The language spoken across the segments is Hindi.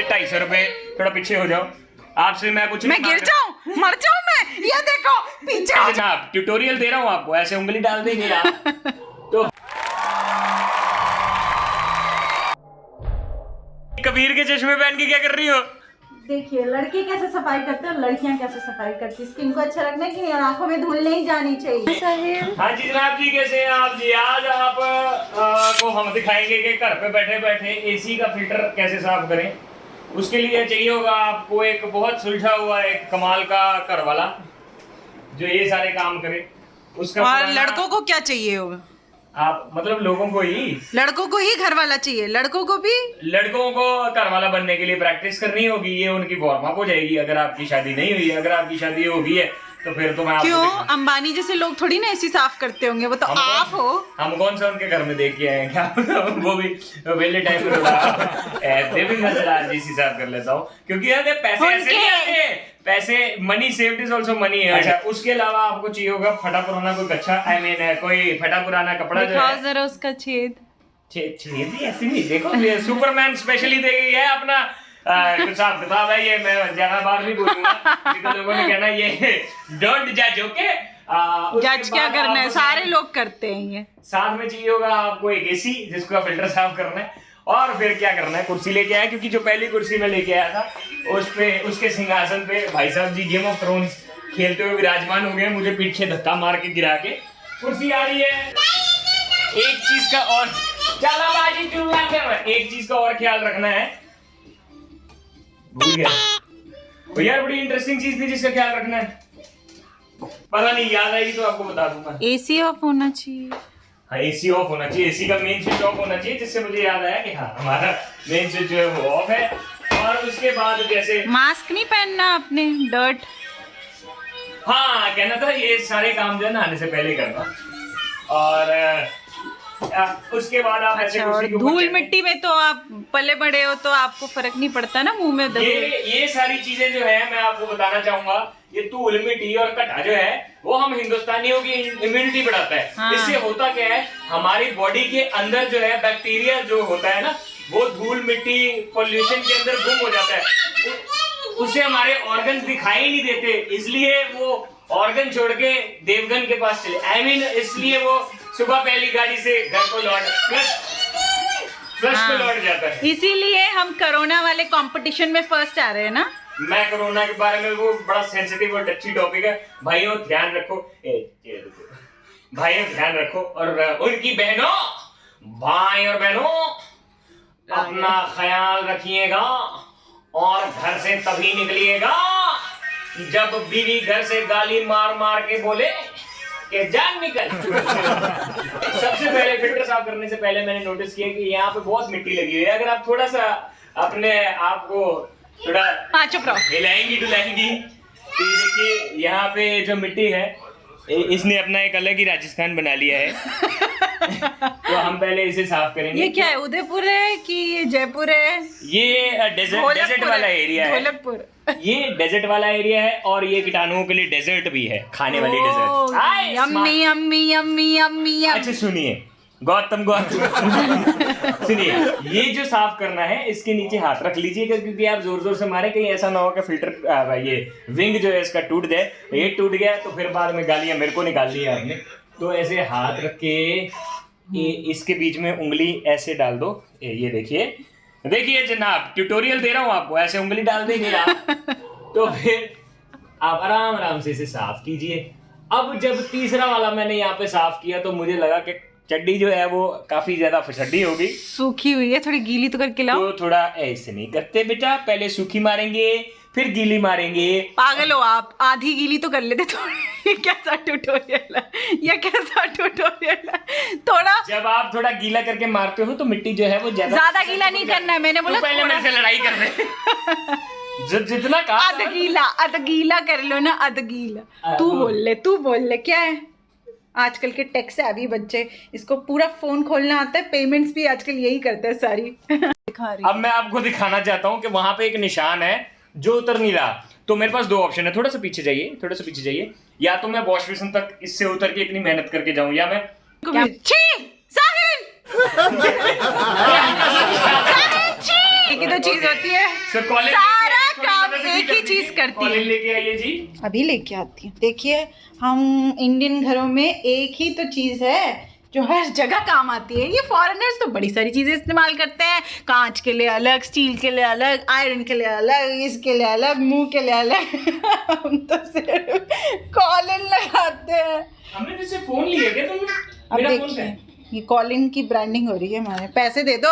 से 250 रुपए। थोड़ा पीछे हो जाओ, आपसे मैं कुछ मैं गिर जाऊं, मर जाऊं मैं, ये देखो पीछे हो जाओ। जनाब ट्यूटोरियल दे रहा हूँ आपको, ऐसे उंगली डाल देंगे आप तो कबीर के चश्मे पहन के क्या कर रही हो? देखिए लड़के कैसे सफाई करते हैं और लड़कियां कैसे सफाई करती है। स्किन को अच्छा रखने के लिए और आंखों में धूल नहीं जानी चाहिए। हाँ जी जनाब जी, कैसे हैं आप जी? आज आप को हम दिखाएंगे कि घर पे बैठे बैठे एसी का फिल्टर कैसे साफ करें। उसके लिए चाहिए होगा आपको एक बहुत सुलझा हुआ एक कमाल का घर वाला जो ये सारे काम करे। उसका और लड़कों को क्या चाहिए होगा? आप मतलब लोगों को ही, लड़कों को ही घर वाला चाहिए, लड़कों को भी। लड़कों को घर वाला बनने के लिए प्रैक्टिस करनी होगी, ये उनकी वार्म अप हो जाएगी। अगर आपकी शादी नहीं हुई है, अगर आपकी शादी हो गई है तो फिर तो मैं आपको क्यों? अंबानी जैसे लोग थोड़ी ना ऐसी साफ करते होंगे, वो तो आप हो। हम कौन सा उनके घर में देख के आए हैं क्या? वो भी वेले टाइम में थोड़ा जैसी साफ कर लेता हूँ, क्योंकि यार पैसे ऐसे नहीं आते, पैसे money saved is also money है। अच्छा, उसके अलावा आपको चाहिए होगा फटा पुराना कोई कच्चा कोई फटा पुराना कपड़ा जो है, जरा उसका छेद छेद ही ऐसे नहीं, देखो ये सुपरमैन स्पेशली दे गई है अपना कुछ हिसाब किताब है। ये मैं ज्यादा बार नहीं बोलूंगा, तो लोगों ने कहना ये डोंट जज, ओके? जज क्या करना है, सारे लोग करते हैं ये। साथ में चाहिए होगा आपको एक एसी जिसको फिल्टर साफ करना है, और फिर क्या करना है, कुर्सी लेके आया, क्योंकि जो पहली कुर्सी में लेके आया था उस पे उसके सिंहासन पे भाई साहब जी गेम ऑफ थ्रोन्स खेलते हुए विराजमान हो गए। मुझे पीछे धक्का मार के गिरा के कुर्सी आ रही है। एक चीज का और चालाबाजी चुनना कर, एक चीज का और ख्याल रखना है, भूल गया तो यार, बड़ी इंटरेस्टिंग चीज थी जिसका ख्याल रखना है, पता नहीं, याद आएगी तो आपको बता दूंगा। एसी ऑफ होना चाहिए। हाँ, एसी ऑफ होना चाहिए, एसी का मेन स्विच ऑफ होना चाहिए, जिससे मुझे याद आया कि हाँ हमारा मेन स्विच जो है वो ऑफ है। और उसके बाद जैसे मास्क नहीं पहनना आपने, डर्ट। हाँ, कहना था ये सारे काम जो है नहाने से पहले करना। और उसके बाद आप ऐसे और धूल मिट्टी में तो आप पले बड़े हो तो आपको फर्क नहीं पड़ता ना मुंह में। ये सारी चीजें जो है मैं आपको बताना चाहूंगा, ये धूल मिट्टी और कटा जो है वो हम हिंदुस्तानियों की इम्यूनिटी बढ़ाता है। हाँ। इससे होता क्या है, हमारी बॉडी के अंदर जो है बैक्टीरिया जो होता है ना, वो धूल मिट्टी पॉल्यूशन के अंदर गुम हो जाता है, उसे हमारे ऑर्गन्स दिखाई नहीं देते, इसलिए वो ऑर्गन छोड़ के देवगन के पास चले। इसलिए वो सुबह पहली गाड़ी से घर को लौट फ्लश पे लौट जाता है। इसीलिए हम कोरोना वाले कंपटीशन में फर्स्ट आ रहे हैं ना। मैं कोरोना के बारे में, वो बड़ा सेंसिटिव और टच्ची टॉपिक है भाइयों, ध्यान रखो। भाइयों ध्यान रखो, और उनकी बहनों, भाई और बहनों अपना ख्याल रखिएगा और घर से तभी निकलिएगा जब बीवी घर से गाली मार मार के बोले कि जान निकल। सबसे पहले फिल्टर साफ करने से पहले मैंने नोटिस किया कि यहाँ पे बहुत मिट्टी लगी हुई है। अगर आप थोड़ा सा अपने आप को थोड़ा चुप रहो, हिलाएंगी डुलाएंगी तो ये देखिए यहाँ पे जो मिट्टी है इसने अपना एक अलग ही राजस्थान बना लिया है। तो हम पहले इसे साफ करेंगे। ये क्या है, उदयपुर है कि ये जयपुर है? ये डेजर्ट वाला एरिया है, ढोलकपुर। ये डेजर्ट वाला एरिया है, और ये कीटाणुओं के लिए डेजर्ट भी है, खाने वाली dessert. Yummy yummy yummy yummy. अच्छा सुनिए गौतम सुनिए, ये जो साफ करना है इसके नीचे हाथ रख लीजिएगा, क्योंकि आप जोर जोर से मारे कहीं ऐसा ना हो कि फिल्टर ये विंग जो है इसका टूट जाए। ये टूट गया तो फिर बाद में गालियां मेरे को निकाल ली आपने। तो ऐसे हाथ रख के इसके बीच में उंगली ऐसे डाल दो। ये देखिए जनाब ट्यूटोरियल दे रहा हूँ आपको, ऐसे उंगली डाल देंगे आप तो फिर आप आराम आराम से इसे साफ कीजिए। अब जब तीसरा वाला मैंने यहाँ पे साफ किया तो मुझे लगा कि चड्डी जो है वो काफी ज्यादा फसड्डी हो गई, सूखी हुई है, थोड़ी गीली तो करके लाओ। तो थोड़ा ऐसे नहीं करते बेटा, पहले सूखी मारेंगे फिर गीली मारेंगे। पागल हो आप, आधी गीली तो कर लेते थोड़ी। कैसा ट्यूटोरियल है, ये कैसा ट्यूटोरियल है? थोड़ा जब आप थोड़ा गीला करके मारते हो तो मिट्टी जो है वो ज्यादा गीला नहीं करना है। मैंने बोला पहले मेरे से लड़ाई कर रहे जितना कहा अध गीला कर लो ना, अध गीला। तू बोल ले क्या है? आजकल के टेक से अभी बच्चे, इसको पूरा फोन खोलना आता है, पेमेंट्स भी आजकल यही करते हैं सारी। अब मैं आपको दिखाना चाहता हूँ कि वहां पे एक निशान है जो उतर नहीं रहा। तो मेरे पास दो ऑप्शन है, थोड़ा सा पीछे जाइए, या तो मैं वॉश बेसिन तक इससे उतर के इतनी मेहनत करके जाऊं, या मैं एक ही तो चीज होती है, कॉलिन सारा काम एक ही चीज करती कॉलिन है। लेके आइए जी। अभी लेके आती हूँ। देखिए हम इंडियन घरों में एक ही तो चीज है जो हर जगह काम आती है। ये फॉरेनर्स तो बड़ी सारी चीजें इस्तेमाल करते हैं, कांच के लिए अलग, स्टील के लिए अलग, आयरन के लिए अलग, इसके लिए अलग, मुंह के लिए अलग। हम तो सिर्फ कॉलिन लगाते हैं। हमने तुझसे फोन लिया क्या तुमने? अब मेरा फोन देखिए है। ये कॉलिन की ब्रांडिंग हो रही है हमारे। पैसे दे दो।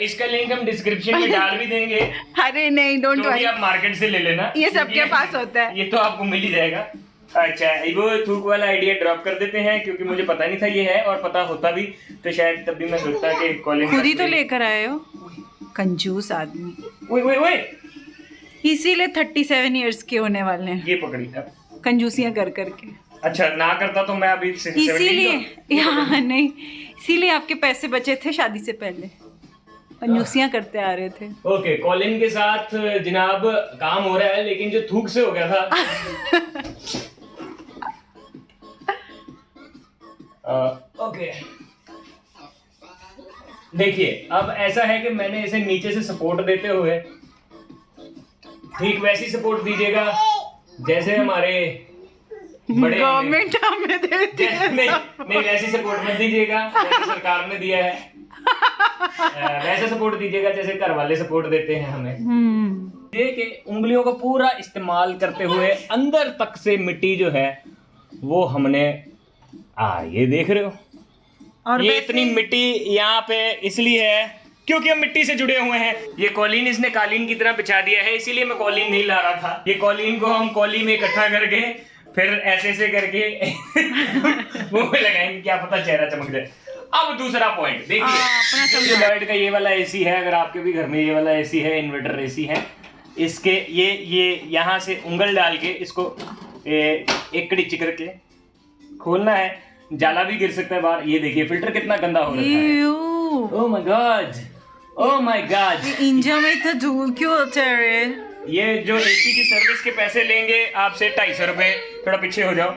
इसका लिंक हम डिस्क्रिप्शन में डाल भी देंगे, अरे नहीं, डोंट तो भी वरी, आप मार्केट से ले लेना। ये सबके पास होता है। ये तो आपको मिल ही जाएगा। अच्छा, वो थूक वाला आइडिया ड्रॉप कर देते हैं क्योंकि मुझे पता नहीं था ये है, और पता होता भी तो शायद तब भी मैं सोचता कि कॉलिंग खुद ही तो लेकर आए हो, कंजूस आदमी। ओए ओए ओए, इसीलिए 37 इयर्स के होने वाले हैं, ये पकड़ी अब। कंजूसियां कर करके। अच्छा, ना करता तो मैं अभी 17 इसीलिए यहाँ नहीं, इसीलिए आपके पैसे बचे थे शादी से पहले, कंजूसियां करते आ रहे थे। ओके, कॉलिन के साथ जनाब काम हो रहा है, लेकिन जो थूक से हो गया था। ओके, देखिए अब ऐसा है कि मैंने इसे नीचे से सपोर्ट देते हुए ठीक वैसी सपोर्ट दीजिएगा जैसे हमारे बड़े गवर्नमेंट हमें देती है। नहीं वैसी सपोर्ट मत दीजिएगा जैसे सरकार ने दिया है। वैसा सपोर्ट दीजिएगा जैसे घर वाले सपोर्ट देते हैं हमें। ये कि उंगलियों का पूरा इस्तेमाल करते हुए अंदर तक से मिट्टी जो है वो हमने ये देख रहे हो, और ये इतनी मिट्टी यहाँ पे इसलिए है क्योंकि हम मिट्टी से जुड़े हुए हैं। ये कॉलिन इसने कालीन की तरह बिछा दिया है, इसीलिए मैं कॉलिन नहीं ला रहा था। ये कॉलिन को हम कॉली में इकट्ठा करके फिर ऐसे करके मुंह में लगाएंगे, क्या पता चेहरा चमक जाए। अब दूसरा पॉइंट देखिए, लाइट का ये वाला एसी है, अगर आपके भी घर में ये वाला एसी है, इन्वर्टर एसी है, इसके ये यहाँ से उंगल डाल के इसको एक कड़िच करके खोलना है, जाला भी गिर सकता है बाहर। ये देखिए फिल्टर कितना गंदा हो रहा है। Oh my God, oh my God, engine में इतना धूल क्यों होता है? ये जो एसी की सर्विस के पैसे लेंगे आपसे 250 रुपए, थोड़ा पीछे हो जाओ,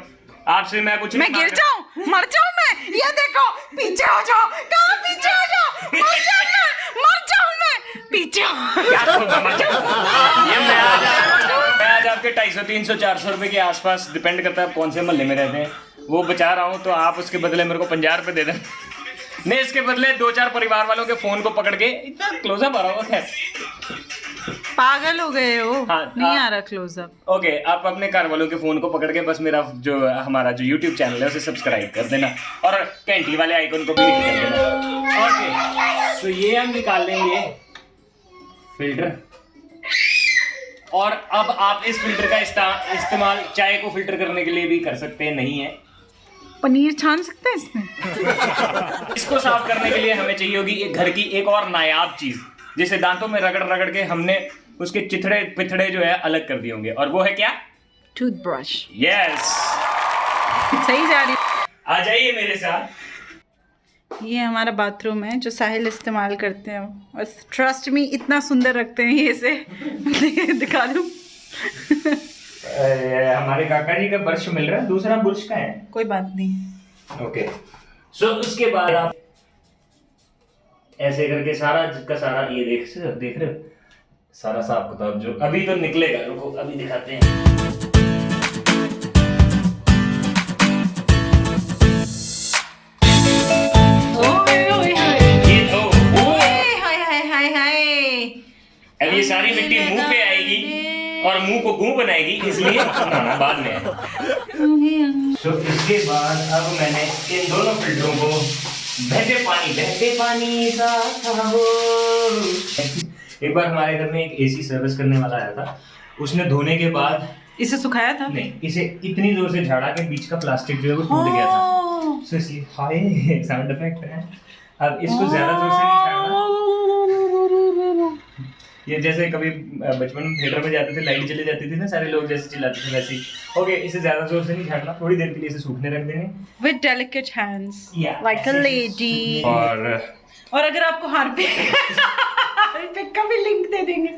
आपसे मैं कुछ मैं गिर जाऊं, मर जाऊं मैं, ये देखो पीछे हो जाओ, कहाँ पीछे हो जाओ, मर जाऊं मैं, पीछे हो। क्या मर जाओ। ये मैं आज आपके 250, 300, 400 रुपए के आसपास, डिपेंड करता है आप कौन से मोहल्ले में रहते हैं, वो बचा रहा हूँ, तो आप उसके बदले मेरे को 50 रुपए दे दें। मैं इसके बदले 2-4 परिवार वालों के फोन को पकड़ के इतना क्लोजअप आ रहा हूँ। पागल हो गए हो। हाँ, नहीं आ रहा क्लोजअप। ओके, आप अपने घर वालों के फोन को पकड़ के बस मेरा जो हमारा जो YouTube चैनल है उसे सब्सक्राइब कर देना और घंटी वाले आइकन को भी हिट कर देना। ओके, तो ये हम निकाल लेंगे फिल्टर, और अब आप इस फिल्टर का इस्तेमाल चाय को फिल्टर करने के लिए भी कर सकते हैं, नहीं है पनीर छान सकते हैं इसमें। इसको साफ करने के लिए हमें चाहिए होगी एक घर की एक और नायाब चीज, जिसे दांतों में रगड़ के हमने उसके चिथड़े पिथड़े जो है अलग कर दिए होंगे, और वो है क्या? टूथब्रश। यस, सही जा रही। आ जाइए मेरे साथ। ये हमारा बाथरूम है जो साहिल इस्तेमाल करते हैं, और ट्रस्ट मी इतना सुंदर रखते हैं ये से। दिखा दूं? हमारे काका जी का ब्रश मिल रहा है, दूसरा ब्रश का है, कोई बात नहीं। ओके। सो उसके बाद आप ऐसे करके सारा का सारा ये देख रहे हो, सारा साफ किताब जो अभी तो निकलेगा, रुको अभी दिखाते हैं। ये तो अब ये सारी मिट्टी मुंह पे आएगी और मुंह को गूं बनाएगी, इसलिए नहाना बाद में है। तो इसके बाद अब मैंने इन दोनों फिल्टरों को बहते पानी सा हो। एक बार हमारे घर में एक एसी सर्विस करने वाला आया था, उसने धोने के बाद इसे सुखाया था? नहीं, इसे इतनी जोर से झाड़ा के बीच का प्लास्टिक जो है वो टूट गया था। सो इसलिए हाय साउंड इफेक्ट है। अब इसको ज्यादा जोर से नहीं झाड़ना। ये जैसे कभी बचपन में थिएटर में जाते थे, लाइट चली जाती थी ना, सारे लोग जैसे चिल्लाते थे वैसे ही। ओके, इसे ज्यादा जोर से नहीं झाड़ना, थोड़ी देर के लिए इसे सूखने रख देंगे With delicate hands, Yeah, like a lady। और अगर आपको हार पे पिक का भी लिंक दे देंगे।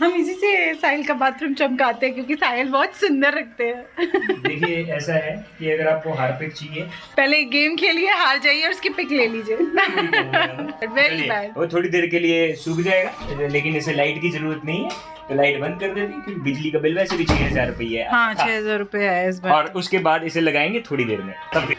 हम इसी से साहिल का बाथरूम चमकाते हैं क्योंकि साहिल बहुत सुंदर रखते हैं। देखिए ऐसा है कि अगर आपको हार्पिक चाहिए, पहले गेम खेलिए, हार जाइए और उसकी पिक ले लीजिए। Very bad. वो थोड़ी देर के लिए सूख जाएगा, लेकिन इसे लाइट की जरूरत नहीं है, तो लाइट बंद कर देती क्योंकि बिजली का बिल वैसे भी 6000 रुपये है। हाँ 6000 रुपये है इस बार। और उसके बाद इसे लगाएंगे थोड़ी देर में तब।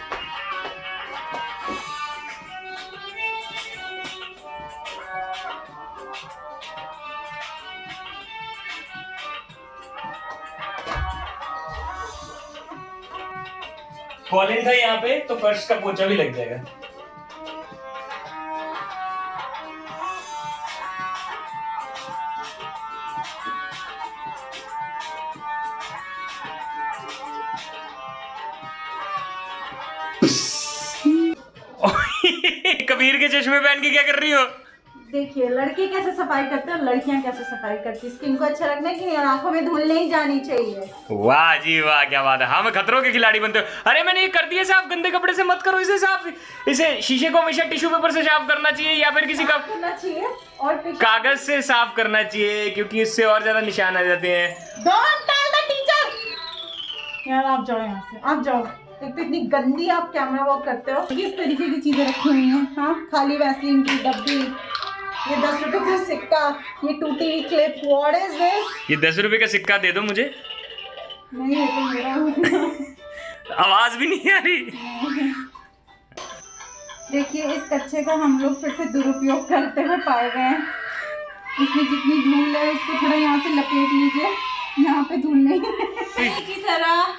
कॉलिन था यहाँ पे तो फर्श का पोछा भी लग जाएगा। कबीर के चश्मे पहन के क्या कर रही हो? देखिए लड़के कैसे सफाई करते हैं, लड़कियां कैसे सफाई करती है। स्किन को अच्छा रखना कि नहीं, और आंखों में धूल नहीं जानी चाहिए। वाह जी वाह, क्या बात है। हम खतरों के खिलाड़ी बनते हो। अरे मैंने ये कर दिया साफ, गंदे कपड़े से मत करो इसे साफ। इसे शीशे को हमेशा टिश्यू पेपर से साफ करना चाहिए या फिर किसी का करना चाहिए और कागज से साफ करना चाहिए, क्योंकि इससे और ज्यादा निशान आ जाते हैं। Don't tell the teacher. यार आप जाओ यहाँ से, आप जाओ। एक तो इतनी गंदी आप कैमरा वर्क करते हो। किस तरीके की चीजें रखी हुई हैं? हाँ, खाली वैसलीन की डब्बी, ये 10 रुपए का सिक्का, ये टूटी हुई क्लिप। What is this? ये 10 रुपए का सिक्का दे दो मुझे। नहीं ये तो मेरा। आवाज भी नहीं आ रही। देखिए इस कच्चे का हम लोग फिर से दुरुपयोग करते हुए पाए गए हैं। इसमें जितनी धूल है इसको थोड़ा यहाँ से लपेट लीजिए, यहाँ पे धूल नहीं की तरह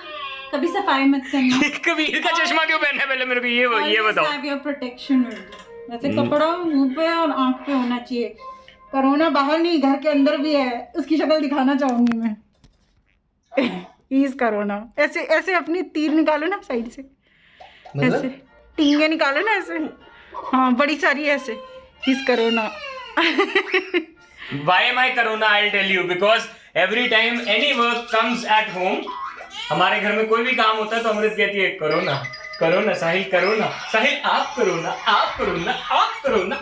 कभी सफाई मत करना। कबीर का चश्मा क्यों पहना है पहले मेरे को ये बताओ। हैव योर प्रोटेक्शन वैसे कपड़ा मुंह पे और आंख पे होना चाहिए। कोरोना बाहर नहीं घर के अंदर भी है, उसकी शक्ल दिखाना चाहूंगी मैं। इस कोरोना ऐसे ऐसे अपनी तीर निकालो ना साइड से, ऐसे टींगे निकालो ना ऐसे। हाँ बड़ी सारी ऐसे। इस corona Why am I corona? I'll tell you because every time any work comes at home, हमारे घर में कोई भी काम होता है तो अमृत कहती है कोरोना कोरोना साहिल कोरोना साहिल आप कोरोना आप कोरोना आप corona.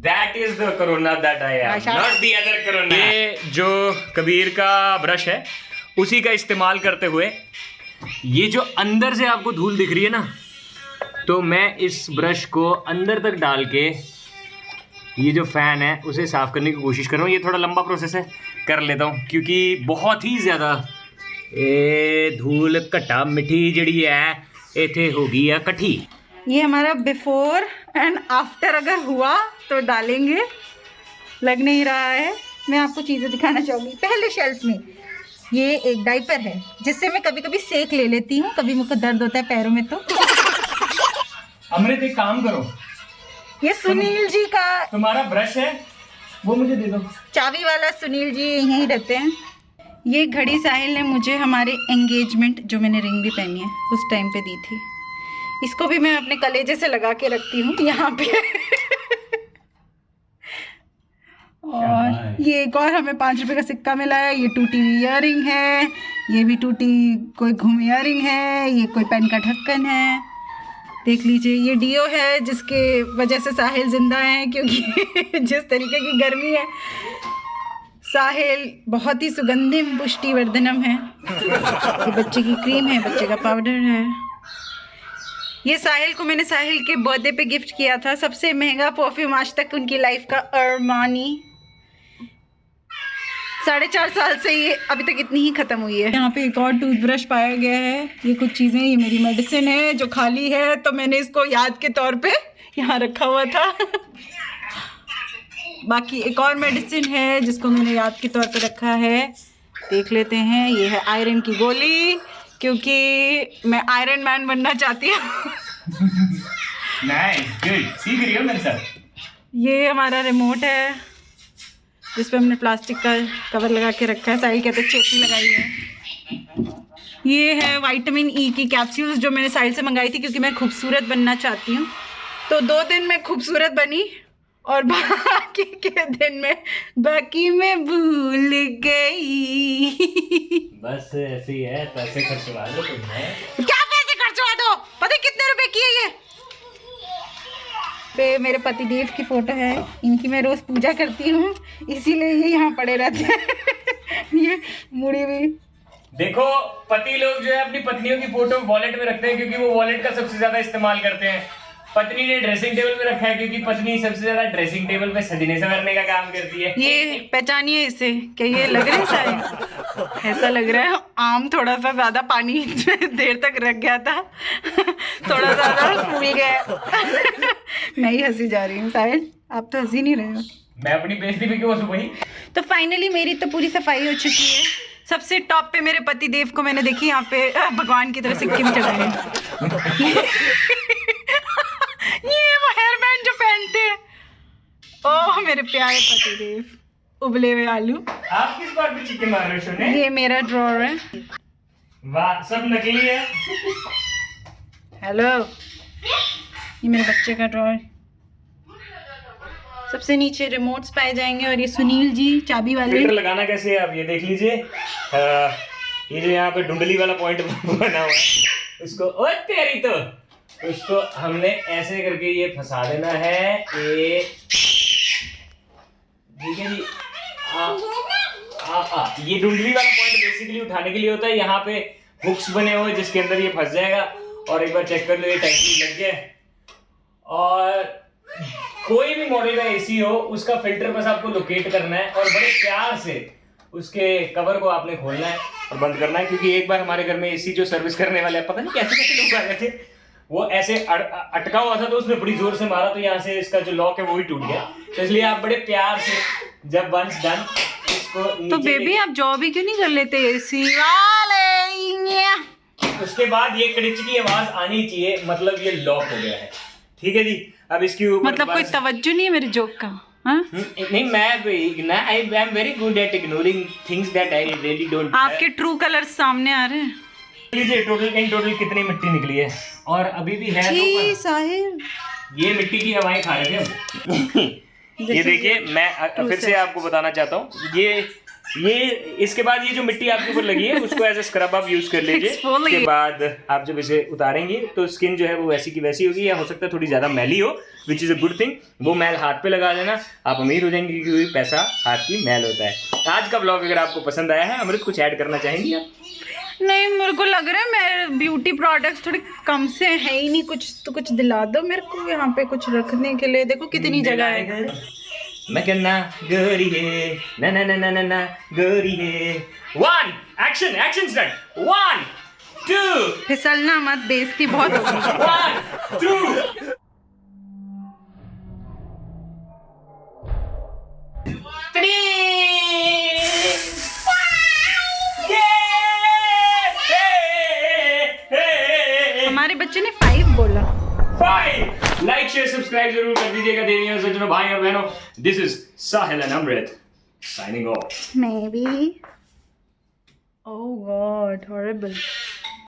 That is the corona that I am, not the other corona। ये जो कबीर का ब्रश है उसी का इस्तेमाल करते हुए ये जो अंदर से आपको धूल दिख रही है ना, तो मैं इस ब्रश को अंदर तक डाल के ये जो फैन है उसे साफ करने की कोशिश कर रहा हूँ। ये थोड़ा लंबा प्रोसेस है, कर लेता हूँ क्योंकि बहुत ही ज़्यादा ये धूल घटा मिठी जड़ी है इथे होगी या कठी। ये हमारा बिफोर एंड आफ्टर अगर हुआ तो डालेंगे, लग नहीं रहा है। मैं आपको चीज़ें दिखाना चाहूँगी। पहले शेल्फ में ये एक डाइपर है जिससे मैं कभी कभी सेक ले लेती हूँ, कभी मुझको दर्द होता है पैरों में। तो अमृत एक काम करो, ये सुनील जी का तुम्हारा ब्रश है वो मुझे दे दो। चाबी वाला सुनील जी यहीं रहते हैं। ये घड़ी साहिल ने मुझे हमारे एंगेजमेंट, जो मैंने रिंग भी पहनी है, उस टाइम पे दी थी। इसको भी मैं अपने कलेजे से लगा के रखती हूँ यहाँ पे। और ये एक और हमें 5 रुपए का सिक्का मिला है। ये टूटी हुई ईयरिंग है, ये भी टूटी कोई घूम ईयरिंग है, ये कोई पेन का ढक्कन है। देख लीजिए ये डीओ है जिसके वजह से साहिल जिंदा है, क्योंकि जिस तरीके की गर्मी है साहिल बहुत ही सुगंधिम पुष्टिवर्धनम है। ये बच्चे की क्रीम है, बच्चे का पाउडर है। ये साहिल को मैंने साहिल के बर्थडे पे गिफ्ट किया था, सबसे महंगा परफ्यूम आज तक उनकी लाइफ का, अरमानी। 4.5 साल से ये अभी तक इतनी ही खत्म हुई है। यहाँ पे एक और टूथब्रश पाया गया है। ये कुछ चीज़ें, ये मेरी मेडिसिन है जो खाली है, तो मैंने इसको याद के तौर पे यहाँ रखा हुआ था। बाकी एक और मेडिसिन है जिसको मैंने याद के तौर पे रखा है, देख लेते हैं। ये है आयरन की गोली, क्योंकि मैं आयरन मैन बनना चाहती हूँ। नाइस, गुड, सीख रही हो मेरे साथ। ये हमारा रिमोट है जिस पे हमने प्लास्टिक का कवर लगा के रखा है। साहिल कहते चेपी लगाई है। ये है विटामिन ई की कैप्सूल्स जो मैंने साहिल से मंगाई थी, क्योंकि मैं खूबसूरत बनना चाहती हूँ। तो 2 दिन में खूबसूरत बनी और बाकी के दिन में बाकी मैं भूल गई। बस ऐसे ही है, पैसे खर्चवा दो तुमने। क्या पैसे खर्चवा दो? पता है कितने रुपए की है ये? पे मेरे पतिदेव की फोटो है, इनकी मैं रोज पूजा करती हूँ, इसीलिए ये यहाँ पड़े रहते हैं। ये मुड़ी हुई। देखो पति लोग जो है अपनी पत्नियों की फोटो वॉलेट में रखते हैं क्योंकि वो वॉलेट का सबसे ज्यादा इस्तेमाल करते हैं। पत्नी ने ड्रेसिंग टेबल पे रखा है क्योंकि पत्नी सबसे ज्यादा ड्रेसिंग टेबल पे सजने संवरने का काम करती है। ये पहचानिए इसे, क्या ये लग रहा है शायद? ऐसा लग रहा है आम थोड़ा सा ज्यादा पानी देर तक रख गया था, थोड़ा ज्यादा फूल गया। मैं ही हंसी जा रही हूँ शायद, आप तो हंसी नहीं रहे हो। मैं अपनी बेइज्जती पे क्यों हंसूं भाई? तो फाइनली मेरी तो पूरी सफाई हो चुकी है। सबसे टॉप पे मेरे पति देव को मैंने देखी यहाँ पे भगवान की तरह सिक्के में चढ़ाए हैं। ये वो हेयर बैंड जो पहनते हैं। ओह मेरे प्यारे पति देव, उबले हुए आलू। आप किस बात पे चिक्के मार रहे हो शोने? ये मेरा ड्रॉअर है। वाह सब नकली है। हेलो, ये मेरे बच्चे का ड्रॉअर। सबसे नीचे रिमोट्स पाए जाएंगे और ये सुनील जी चाबी वाले। फिल्टर लगाना कैसे है आप ये देख लीजिए। ये जो यहाँ पे डुंडली वाला पॉइंट बना हुआ है उसको, ओए तेरी तो, उसको हमने ऐसे करके ये फंसा देना है। ठीक है जी। ये डुंडली वाला पॉइंट बेसिकली उठाने के लिए होता है। यहाँ पे हुक्स बने हुए जिसके अंदर ये फंस जाएगा और एक बार चेक कर लो ये टैंकी लग गया। और कोई भी मॉडल का एसी हो उसका फिल्टर बस आपको लोकेट करना है और बड़े प्यार से उसके कवर को आपने खोलना है और बंद करना है। क्योंकि एक बार हमारे घर में एसी जो सर्विस करने वाले हैं, पता नहीं कैसे कैसे लोग आ गए थे, वो ऐसे अटका हुआ था तो उसने बड़ी जोर से मारा तो यहाँ से इसका जो लॉक है वो ही टूट गया। तो इसलिए आप बड़े प्यार से जब वंस डन इसको तो बेबी आप जॉब ही क्यों नहीं कर लेते एसी वाले? उसके बाद ये कड़िच की आवाज आनी चाहिए, मतलब ये लॉक हो गया है। ठीक है जी। अब इसके ऊपर मतलब कोई तवज्जो नहीं है मेरे जोक का? हाँ? नहीं मैं I am very good at ignoring things that I really don't. आपके ट्रू कलर्स सामने आ रहे हैं। लीजिए टोटल कितनी मिट्टी निकली है और अभी भी है तो साहिल, ये मिट्टी की हवाएं खा रहे थे हम। ये देखिए मैं फिर से आपको बताना चाहता हूँ, ये इसके बाद ये जो मिट्टी आपके ऊपर लगी है उसको एज ए स्क्रब आप यूज कर लीजिए। उसके बाद आप जब इसे उतारेंगे तो स्किन जो है वो वैसी की वैसी होगी, या हो सकता है थोड़ी ज्यादा मैली हो, which is a good thing. वो मैल हाथ पे लगा लेना, आप अमीर हो जाएंगे क्योंकि पैसा हाथ की मैल होता है। आज का ब्लॉग अगर आपको पसंद आया है, अमृत कुछ ऐड करना चाहेंगी आप? नहीं मेरे को लग रहा है मेरे ब्यूटी प्रोडक्ट्स थोड़े कम से है ही नहीं, कुछ तो कुछ दिला दो मेरे को यहाँ पे कुछ रखने के लिए। देखो कितनी जगह है। मैं कहना गोरी है ना ना ना ना ना ना गोरी है। 1 एक्शन स्टार्ट 1 2 फिसलना मत, बेइज्जती बहुत होगी। 1 2 3। हमारे बच्चे ने 5 बोला। 5 लाइक शेयर सब्सक्राइब जरूर कर दीजिएगा देवी और सज्जनों, भाई और बहनों। This is Sahil and Amrit signing off. Maybe. Oh God, horrible.